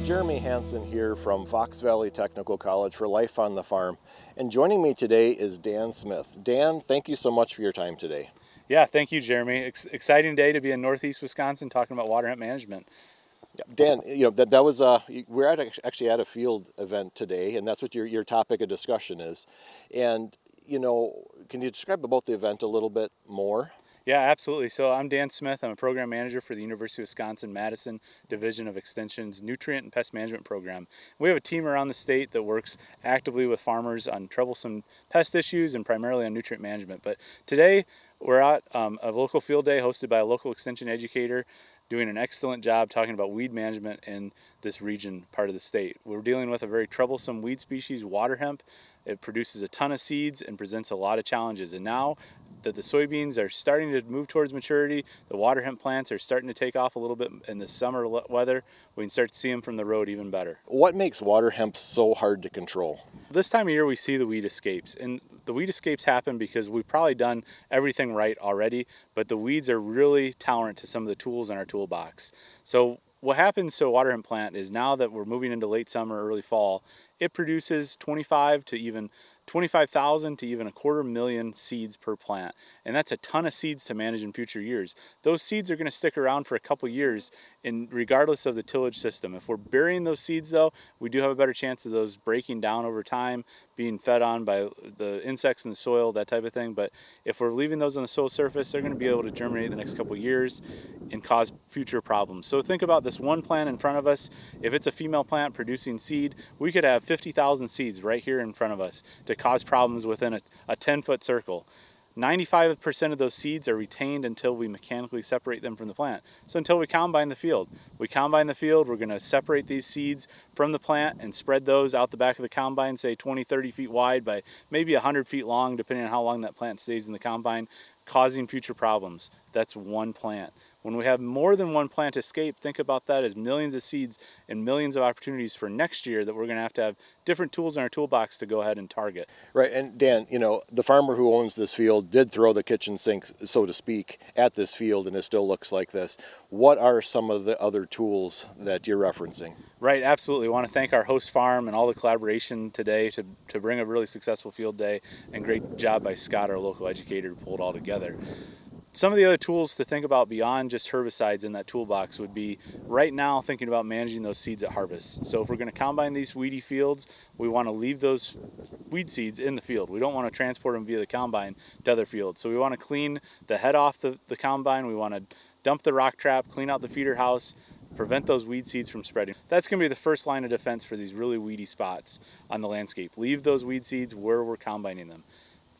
Jeremy Hansen here from Fox Valley Technical College for Life on the Farm. And joining me today is Dan Smith. Dan, thank you so much for your time today. Yeah, thank you, Jeremy. Exciting day to be in Northeast Wisconsin talking about water hemp management. Dan, that was we're actually at a field event today, and that's what your topic of discussion is. And can you describe about the event a little bit more? Yeah, absolutely. So I'm Dan Smith. I'm a program manager for the University of Wisconsin-Madison Division of Extension's Nutrient and Pest Management Program. We have a team around the state that works actively with farmers on troublesome pest issues and primarily on nutrient management. But today we're at a local field day hosted by a local extension educator doing an excellent job talking about weed management in this region part of the state. We're dealing with a very troublesome weed species, water hemp. It produces a ton of seeds and presents a lot of challenges. And now that the soybeans are starting to move towards maturity, the water hemp plants are starting to take off a little bit in the summer weather, we can start to see them from the road even better. What makes water hemp so hard to control? This time of year we see the weed escapes, and the weed escapes happen because we've probably done everything right already, but the weeds are really tolerant to some of the tools in our toolbox. So what happens to a water hemp plant is now that we're moving into late summer, early fall, it produces 25,000 to even 250,000 seeds per plant. And that's a ton of seeds to manage in future years. Those seeds are going to stick around for a couple years regardless of the tillage system. If we're burying those seeds though, we do have a better chance of those breaking down over time, being fed on by the insects in the soil, that type of thing. But if we're leaving those on the soil surface, they're going to be able to germinate the next couple years and cause future problems. So think about this one plant in front of us. If it's a female plant producing seed, we could have 50,000 seeds right here in front of us to cause problems within a 10-foot circle. 95% of those seeds are retained until we mechanically separate them from the plant. So until we combine the field. We combine the field, we're going to separate these seeds from the plant and spread those out the back of the combine, say 20, 30 feet wide by maybe 100 feet long, depending on how long that plant stays in the combine, causing future problems. That's one plant. When we have more than one plant escape, think about that as millions of seeds and millions of opportunities for next year that we're going to have different tools in our toolbox to go ahead and target. Right, and Dan, the farmer who owns this field did throw the kitchen sink, so to speak, at this field, and it still looks like this. What are some of the other tools that you're referencing? Right, absolutely. I want to thank our host farm and all the collaboration today to bring a really successful field day, and great job by Scott, our local educator, to pull it all together. Some of the other tools to think about beyond just herbicides in that toolbox would be right now thinking about managing those seeds at harvest. So if we're going to combine these weedy fields, we want to leave those weed seeds in the field. We don't want to transport them via the combine to other fields. So we want to clean the head off the combine. We want to dump the rock trap, clean out the feeder house, prevent those weed seeds from spreading. That's going to be the first line of defense for these really weedy spots on the landscape. Leave those weed seeds where we're combining them.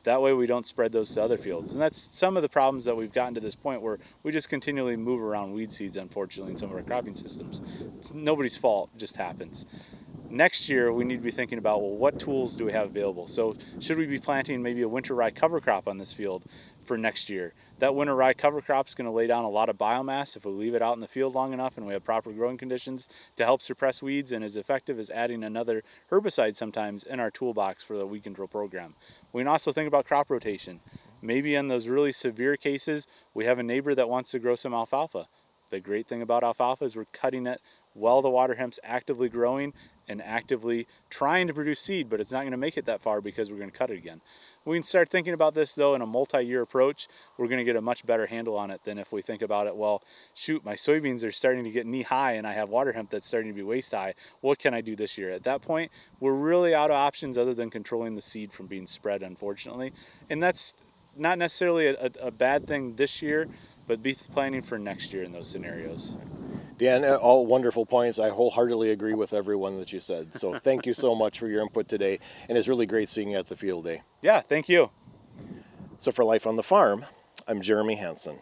That way we don't spread those to other fields. And that's some of the problems that we've gotten to this point where we just continually move around weed seeds, unfortunately, in some of our cropping systems. It's nobody's fault, it just happens. Next year, we need to be thinking about, well, what tools do we have available? So should we be planting maybe a winter rye cover crop on this field for next year? That winter rye cover crop is going to lay down a lot of biomass if we leave it out in the field long enough and we have proper growing conditions to help suppress weeds, and is effective as adding another herbicide sometimes in our toolbox for the weed control program. We can also think about crop rotation. Maybe in those really severe cases, we have a neighbor that wants to grow some alfalfa. The great thing about alfalfa is we're cutting it while the water hemp's actively growing and actively trying to produce seed, but it's not going to make it that far because we're going to cut it again. We can start thinking about this though in a multi-year approach. We're going to get a much better handle on it than if we think about it, well, shoot, my soybeans are starting to get knee high and I have water hemp that's starting to be waist high. What can I do this year? At that point, we're really out of options other than controlling the seed from being spread, unfortunately. And that's not necessarily a bad thing this year, but be planning for next year in those scenarios. Dan, all wonderful points. I wholeheartedly agree with everyone that you said. So thank you so much for your input today, and it's really great seeing you at the field day. Yeah, thank you. So for Life on the Farm, I'm Jeremy Hansen.